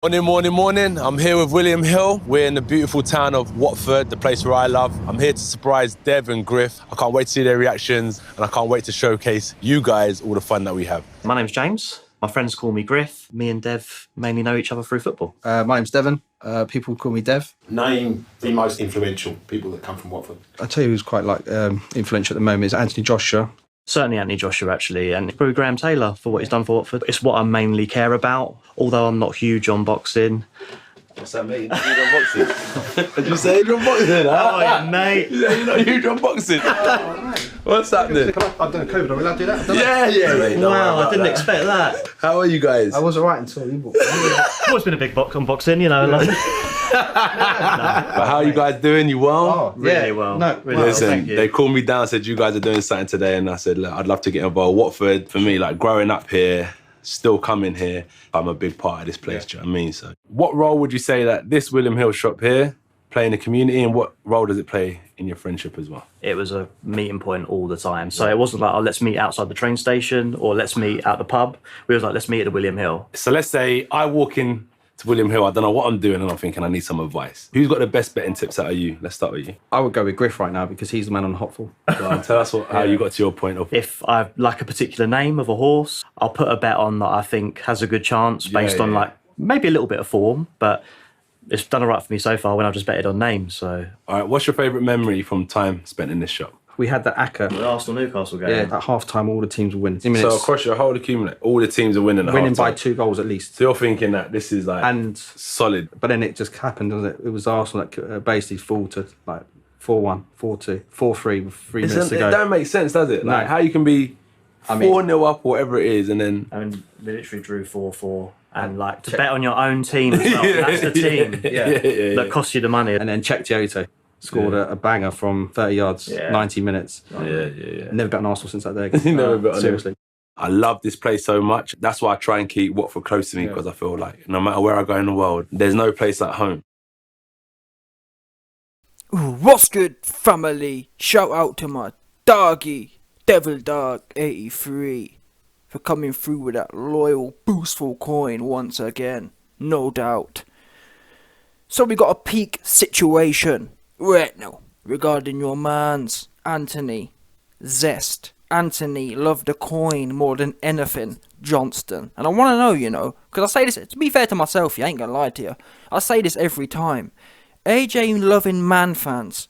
Morning. I'm here with William Hill. We're in the beautiful town of Watford, the place where I love. I'm here to surprise Dev and Griff. I can't wait to see their reactions, and I can't wait to showcase you guys all the fun that we have. My name's James. My friends call me Griff. Me and Dev mainly know each other through football. My name's Devon. People call me Dev. Name the most influential people that come from Watford. I'll tell you who's quite influential at the moment is Anthony Joshua. Certainly Anthony Joshua, actually, and probably Graham Taylor for what he's done for Watford. It's what I mainly care about, although I'm not huge on boxing. What's that, mate? You're not huge on boxing? Did you say you're on boxing? Oh, yeah, mate. You say you're not huge on boxing? What's happening? I've done COVID. Are we allowed to do that? Yeah, mate. Wow, I didn't expect that. How are you guys? I was alright until you bought I've always been a big on boxing, you know. Like... But how are you guys doing? You well? Oh, really well. No, really well, Listen, thank you. they called me down, said you guys are doing something today, and I said, look, I'd love to get involved. Watford, for me, like growing up here, still coming here, I'm a big part of this place, do you know what I mean? So what role would you say that this William Hill shop here play in the community, and what role does it play in your friendship as well? It was a meeting point all the time. So it wasn't like, oh, let's meet outside the train station or let's meet at the pub. We was like, let's meet at the William Hill. So let's say I walk in to William Hill, I don't know what I'm doing, and I'm thinking I need some advice. Who's got the best betting tips out of you? Let's start with you. I would go with Griff right now because he's the man on Hotful. Well, tell us how you got to your point of... If I like a particular name of a horse, I'll put a bet on that I think has a good chance based on like maybe a little bit of form, but it's done all right for me so far when I've just betted on names. So, all right, what's your favourite memory from time spent in this shop? We had the ACCA. The Arsenal-Newcastle game. Yeah, at half-time all the teams were winning. So across your whole accumulate, all the teams are winning at winning half-time. by 2 goals at least. So you're thinking that this is like and solid. But then it just happened, doesn't it? It was Arsenal that basically faltered, like 4-1, 4-2, 4-3 with 3 minutes to go. It don't make sense, does it? Like how you can be 4-0 up or whatever it is, and then... I mean, they literally drew 4-4. And like to bet on your own team as well. That's the team that costs you the money. And then Czech Giotto scored a banger from 30 yards, 90 minutes. Yeah. Never bet on Arsenal since that day. Never bet on seriously. I love this place so much. That's why I try and keep Watford close to me, because I feel like no matter where I go in the world, there's no place like home. What's good, family? Shout out to my doggy, Devil Dog 83, for coming through with that loyal, boostful coin once again, no doubt. So we got a peak situation right now regarding your man's Anthony Zest. Anthony loved the coin more than anything, Johnston. And I want to know, because I say this, to be fair to myself, I ain't gonna lie to you, I say this every time. AJ loving man fans,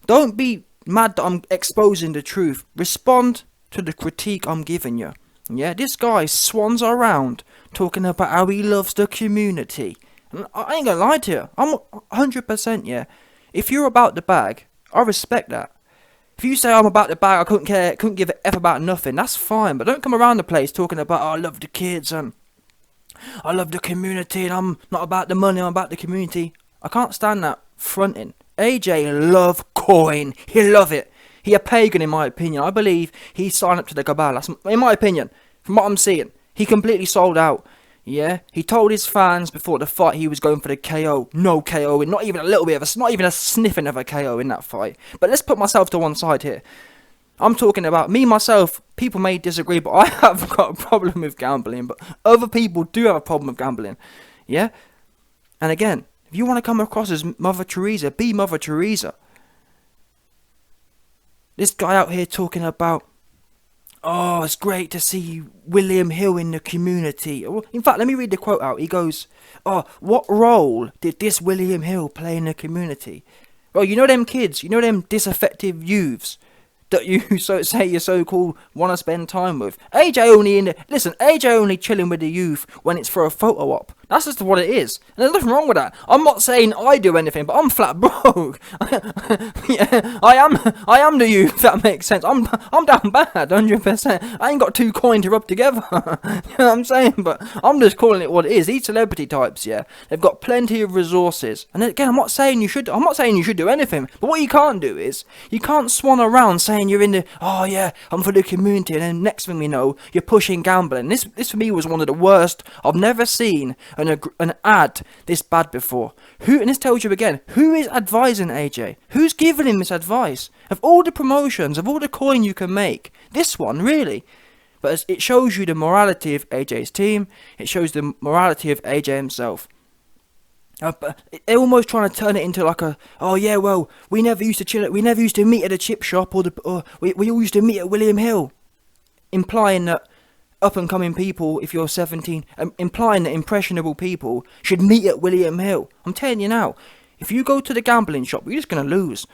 don't be mad that I'm exposing the truth. Respond to the critique I'm giving you. Yeah, this guy swans around talking about how he loves the community. And I ain't gonna lie to you, I'm 100%, yeah. If you're about the bag, I respect that. If you say I'm about the bag, I couldn't give a F about nothing, that's fine. But don't come around the place talking about, oh, I love the kids and I love the community and I'm not about the money, I'm about the community. I can't stand that fronting. AJ love coin, he love it. He a pagan in my opinion. I believe he signed up to the cabal. That's in my opinion. From what I'm seeing, he completely sold out. Yeah, he told his fans before the fight he was going for the KO. No KO, and not even a little bit of not even a sniffing of a KO in that fight. But let's put myself to one side here. I'm talking about me, myself. People may disagree, but I have got a problem with gambling. But other people do have a problem with gambling. Yeah, and again, if you want to come across as Mother Teresa, be Mother Teresa. This guy out here talking about, oh, it's great to see William Hill in the community. In fact, let me read the quote out. He goes, oh, what role did this William Hill play in the community? Well, you know them kids, you know them disaffective youths that you say you so-called want to spend time with. AJ only chilling with the youth when it's for a photo op. That's just what it is. And there's nothing wrong with that. I'm not saying I do anything, but I'm flat broke. Yeah, I am the youth, if that makes sense. I'm down bad, 100%. I ain't got 2 coins to rub together. You know what I'm saying? But I'm just calling it what it is. These celebrity types, yeah, they've got plenty of resources. And again, I'm not saying you should do anything. But what you can't do is, you can't swan around saying you're in the, oh yeah, I'm for the community, and then next thing we know, you're pushing gambling. This for me was one of the worst I've never seen an ad this bad before. And this tells you again, who is advising AJ? Who's giving him this advice? Of all the promotions, of all the coin you can make, this one, really? But it shows you the morality of AJ's team. It shows the morality of AJ himself. But they're almost trying to turn it into like oh yeah, well, we never used to chill. We never used to meet at a chip shop, or we all used to meet at William Hill, implying that up and coming people, if you're 17, implying that impressionable people should meet at William Hill. I'm telling you now, if you go to the gambling shop, you're just gonna lose.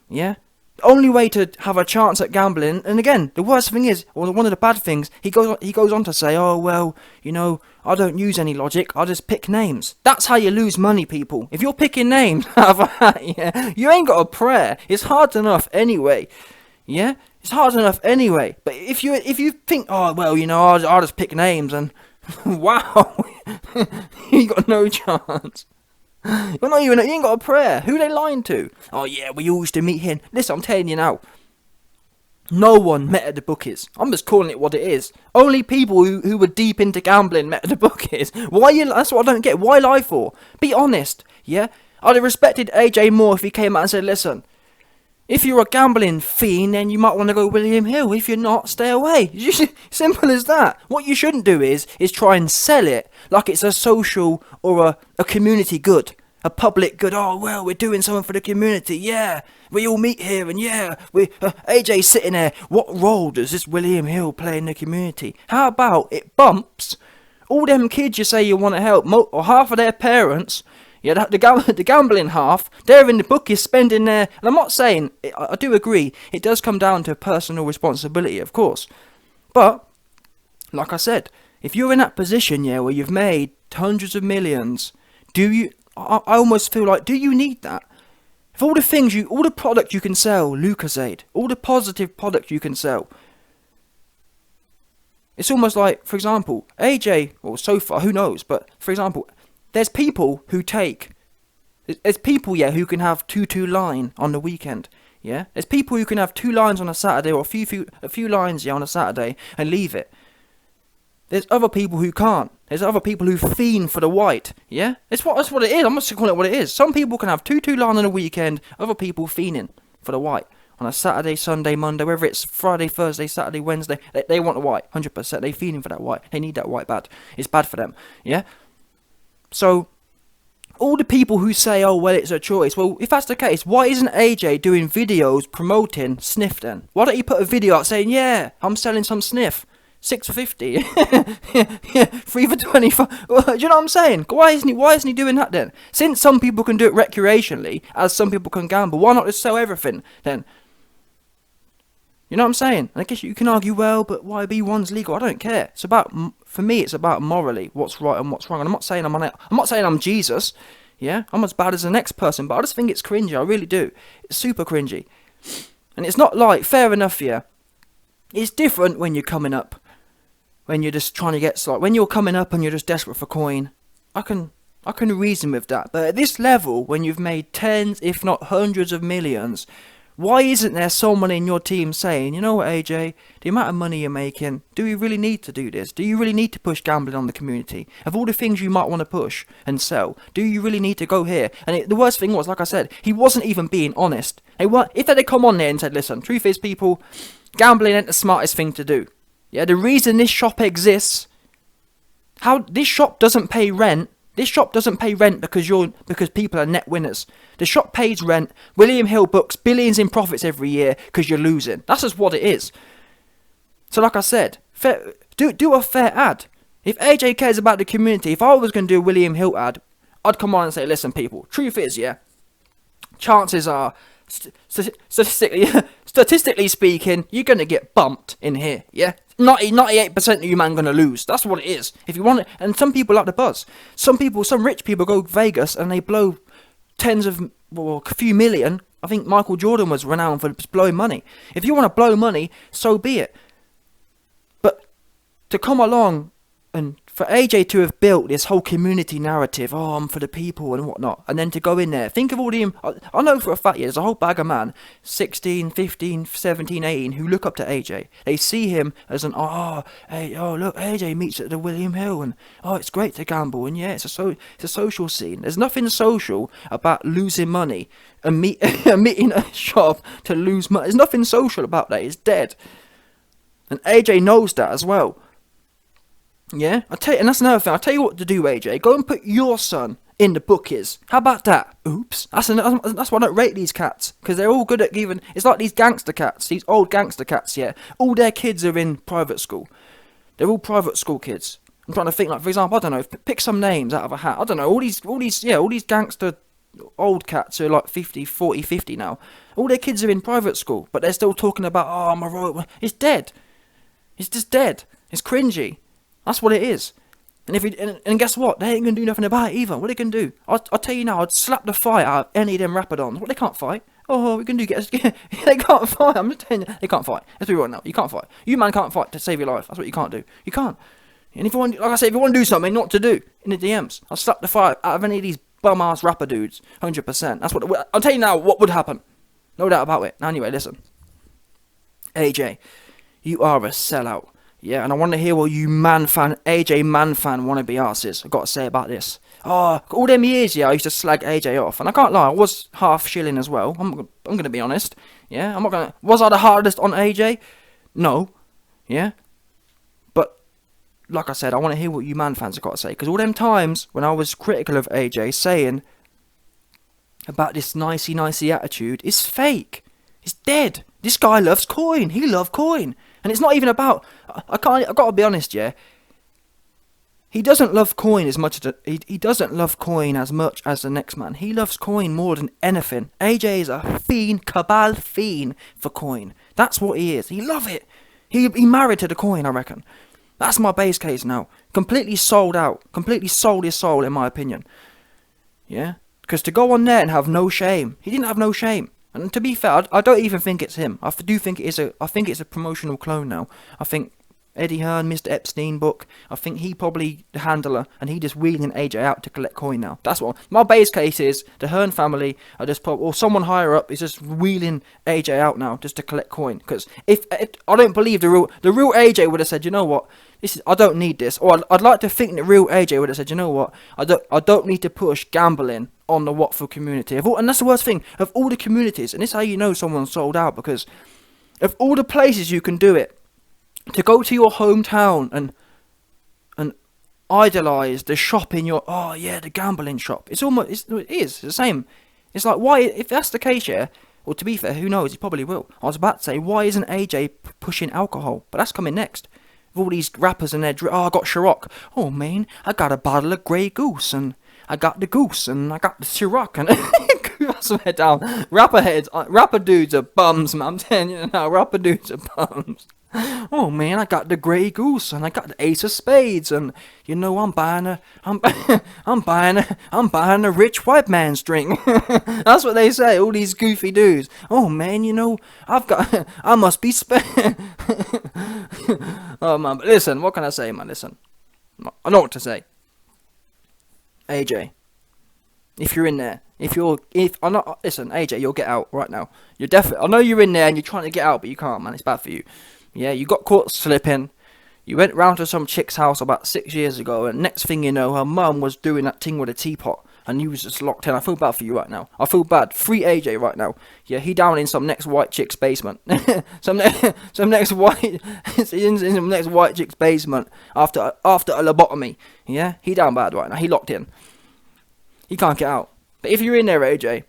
Yeah. The only way to have a chance at gambling, and again, the worst thing is, or one of the bad things, he goes on to say, oh well, you know, I don't use any logic, I just pick names. That's how you lose money, people. If you're picking names, yeah, you ain't got a prayer. It's hard enough anyway. Yeah, it's hard enough anyway. But if you think, oh well, you know, I'll just pick names, and wow, you got no chance. Well, not even, you ain't got a prayer. Who they lying to? Oh yeah, we all used to meet here. Listen, I'm telling you now, no one met at the bookies. I'm just calling it what it is. Only people who were deep into gambling met at the bookies. That's what I don't get. Why lie for? Be honest, yeah? I'd have respected AJ more if he came out and said, listen, if you're a gambling fiend, then you might want to go William Hill. If you're not, stay away. Simple as that. What you shouldn't do is try and sell it like it's a social or a community good, a public good. Oh, well, we're doing something for the community. Yeah, we all meet here, and yeah, AJ's sitting there. What role does this William Hill play in the community? How about it bumps all them kids you say you want to help, or half of their parents? Yeah, the gambling half, they're in the bookies spending their... And I'm not saying... I do agree, it does come down to personal responsibility, of course. But, like I said, if you're in that position, yeah, where you've made hundreds of millions, do you... I almost feel like, do you need that? If all the product you can sell, Lucozade, all the positive product you can sell, it's almost like, for example, AJ, or so far, who knows, but, for example... There's people, yeah, who can have two line on the weekend, yeah? There's people who can have 2 lines on a Saturday, or a few lines, yeah, on a Saturday, and leave it. There's other people who can't. There's other people who fiend for the white, yeah? That's what it is. I'm just calling it what it is. Some people can have 2 line on a weekend, other people fiending for the white. On a Saturday, Sunday, Monday, whether it's Friday, Thursday, Saturday, Wednesday, they want the white, 100%. They feeding for that white. They need that white bad. It's bad for them, yeah? So, all the people who say, oh, well, it's a choice. Well, if that's the case, why isn't AJ doing videos promoting sniff then? Why don't you put a video out saying, yeah, I'm selling some sniff. 6 for 50. Yeah, 3 for 25. Well, do you know what I'm saying? Why isn't he doing that then? Since some people can do it recreationally, as some people can gamble, why not just sell everything then? You know what I'm saying? And I guess you can argue, well, but YB1's legal. I don't care. For me, it's about morally, what's right and what's wrong. And I'm not saying I'm Jesus. Yeah, I'm as bad as the next person, but I just think it's cringy. I really do. It's super cringy. And it's not like, fair enough, yeah. It's different when you're coming up. When you're just trying to get, like, when you're coming up and you're just desperate for coin. I can reason with that. But at this level, when you've made tens, if not hundreds of millions, why isn't there someone in your team saying, you know what, AJ, the amount of money you're making, do you really need to do this? Do you really need to push gambling on the community? Of all the things you might want to push and sell, do you really need to go here? And the worst thing was, like I said, he wasn't even being honest. If they'd come on there and said, listen, truth is, people, gambling ain't the smartest thing to do. Yeah, the reason this shop exists, this shop doesn't pay rent. This shop doesn't pay rent because people are net winners. The shop pays rent. William Hill books billions in profits every year because you're losing. That's just what it is. So like I said, do a fair ad. If AJ cares about the community, if I was going to do a William Hill ad, I'd come on and say, listen people, truth is, yeah, chances are, statistically speaking, you're going to get bumped in here, yeah? 98% of you man gonna lose. That's what it is. If you want it, and some people like the buzz. Some rich people go Vegas and they blow a few million. I think Michael Jordan was renowned for blowing money. If you want to blow money, so be it. But to come along and for AJ to have built this whole community narrative, oh, I'm for the people and whatnot, and then to go in there, think of all the... I know for a fact, yeah, there's a whole bag of man, 16, 15, 17, 18, who look up to AJ. They see him as look, AJ meets at the William Hill, and, oh, it's great to gamble, and yeah, it's a social scene. There's nothing social about losing money and meeting a shop to lose money. There's nothing social about that. It's dead. And AJ knows that as well. Yeah? And that's another thing. I'll tell you what to do, AJ. Go and put your son in the bookies. How about that? Oops. That's why I don't rate these cats. Because they're all good at giving... It's like these gangster cats. These old gangster cats, yeah. All their kids are in private school. They're all private school kids. I'm trying to think, like, for example, I don't know, pick some names out of a hat. I don't know, all these gangster old cats are like 50 now. All their kids are in private school, but they're still talking about, oh, I'm a royal. It's dead. It's just dead. It's cringy. That's what it is. And guess what? They ain't gonna do nothing about it either. What are they gonna do? I'll tell you now, I'd slap the fight out of any of them Rapidons. What, they can't fight? Oh, we can do they can't fight. I'm just telling you, they can't fight. Let's be real now. You can't fight. You man can't fight to save your life. That's what you can't do. You can't. And if you want, like I say, if you want to do something, not to do in the DMs, I'll slap the fire out of any of these bum ass rapper dudes, 100%. That's what I'll tell you now. What would happen? No doubt about it. Now, anyway, listen, AJ, you are a sellout. Yeah, and I want to hear what you AJ man fan wannabe asses. I've got to say about this. Oh, all them years, yeah, I used to slag AJ off, and I can't lie, I was half shilling as well. I'm gonna be honest. Yeah, I'm not gonna. Was I the hardest on AJ? No. Yeah. Like I said, I want to hear what you man fans have got to say. Because all them times when I was critical of AJ saying about this nicey attitude is fake. It's dead. This guy loves coin. He loves coin. And it's not even about... I've got to be honest, yeah. He doesn't love coin as much as... He doesn't love coin as much as the next man. He loves coin more than anything. AJ is a fiend, cabal fiend for coin. That's what he is. He love it. He married to the coin, I reckon. That's my base case now. Completely sold out. Completely sold his soul, in my opinion. Yeah? Because to go on there and have no shame. He didn't have no shame. And to be fair, I don't even think it's him. I do think it's a promotional clone now. I think Eddie Hearn, Mr. Epstein book, I think he probably the handler, and he just wheeling AJ out to collect coin now. That's what my base case is. The Hearn family are just or someone higher up is just wheeling AJ out now just to collect coin. Because if I don't believe the real AJ would have said, you know what, I don't need this. Or I'd like to think the real AJ would have said, you know what, I don't need to push gambling on the Watford community. And that's the worst thing of all the communities. And this is how you know someone's sold out, because of all the places you can do it. To go to your hometown and idolise the shop in your... Oh, yeah, the gambling shop. It is the same. It's like, why... If that's the case, yeah... Well, to be fair, who knows? He probably will. I was about to say, why isn't AJ pushing alcohol? But that's coming next. With all these rappers and their... Oh, I got Ciroc. Oh, man, I got a bottle of Grey Goose. And I got the Goose. And I got the Ciroc. And... I swear down. Rapper dudes are bums, man. I'm telling you now. Rapper dudes are bums. Oh man, I got the Grey Goose and I got the Ace of Spades, and you know I'm buying a rich white man's drink. That's what they say, all these goofy dudes. Oh man, you know I must be Oh man, but listen, what can I say, man? Listen, I know what to say. AJ, if you're in there, listen, AJ, you'll get out right now. You're definitely. I know you're in there and you're trying to get out, but you can't, man. It's bad for you. Yeah, you got caught slipping. You went round to some chick's house about 6 years ago, and next thing you know, her mum was doing that thing with a teapot, and you was just locked in. I feel bad for you right now. I feel bad. Free AJ right now. Yeah, he down in some next white chick's basement. some next white chick's basement after a lobotomy. Yeah, he down bad right now. He locked in. He can't get out. But if you're in there, AJ,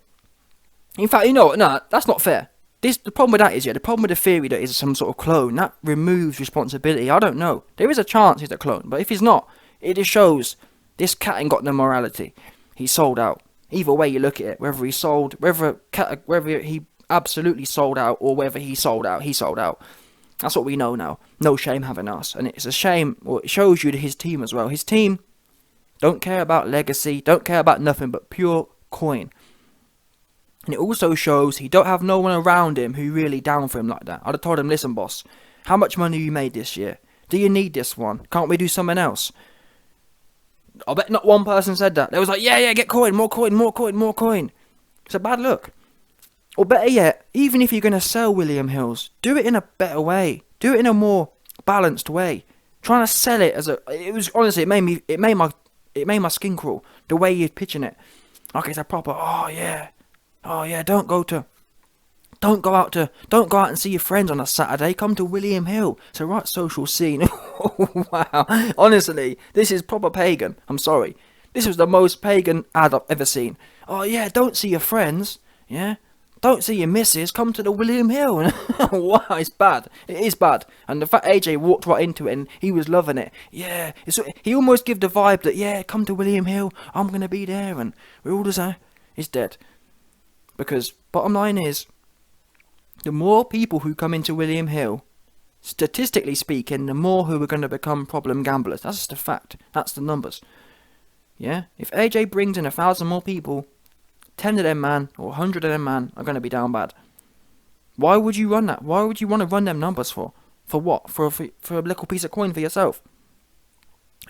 in fact, you know what? No, that's not fair. The problem with that is, the problem with the theory that it's some sort of clone, that removes responsibility. I don't know. There is a chance he's a clone, but if he's not, it just shows this cat ain't got no morality. He sold out. Either way you look at it, whether he absolutely sold out or whether he sold out. That's what we know now. No shame having us. And it's a shame, it shows you his team as well. His team don't care about legacy, don't care about nothing but pure coin. And it also shows he don't have no one around him who really down for him like that. I'd have told him, listen, boss, how much money you made this year? Do you need this one? Can't we do something else? I bet not one person said that. They was like, yeah, get coin, more coin, more coin, more coin. It's a bad look. Or better yet, even if you're going to sell William Hills, do it in a better way. Do it in a more balanced way. Trying to sell it it made my skin crawl. The way you're pitching it. Like it's a proper, oh yeah, don't go to Don't go out and see your friends on a Saturday. Come to William Hill. It's a right social scene. Wow. Honestly, this is proper pagan. I'm sorry. This was the most pagan ad I've ever seen. Oh yeah, don't see your friends. Yeah. Don't see your missus, come to the William Hill. Wow, it's bad. It is bad. And the fact AJ walked right into it and he was loving it. Yeah, he almost gave the vibe that, yeah, come to William Hill, I'm going to be there. And we're all just, he's dead. Because, bottom line is, the more people who come into William Hill, statistically speaking, the more who are going to become problem gamblers. That's just a fact. That's the numbers. Yeah? If AJ brings in 1,000 more people, 10 of them man or 100 of them man are going to be down bad. Why would you run that? Why would you want to run them numbers for? For what? For a little piece of coin for yourself?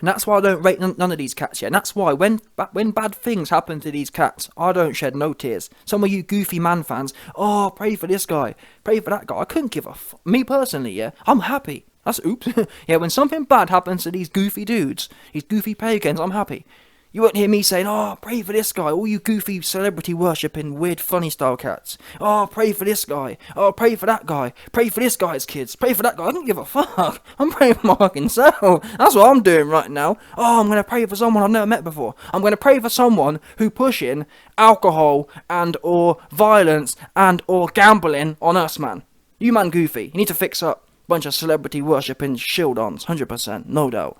And that's why I don't rate none of these cats yet. And that's why when bad things happen to these cats, I don't shed no tears. Some of you goofy man fans, oh, pray for this guy, pray for that guy. I couldn't give a me personally, yeah, I'm happy. That's oops. Yeah, when something bad happens to these goofy dudes, these goofy pagans, I'm happy. You won't hear me saying, oh, pray for this guy, all you goofy celebrity worshipping weird funny style cats. Oh, pray for this guy. Oh, pray for that guy. Pray for this guy's kids. Pray for that guy. I don't give a fuck. I'm praying for my fucking self. That's what I'm doing right now. Oh, I'm going to pray for someone I've never met before. I'm going to pray for someone who pushing alcohol and or violence and or gambling on us, man. You man goofy. You need to fix up. Bunch of celebrity worshipping shield ons. 100%. No doubt.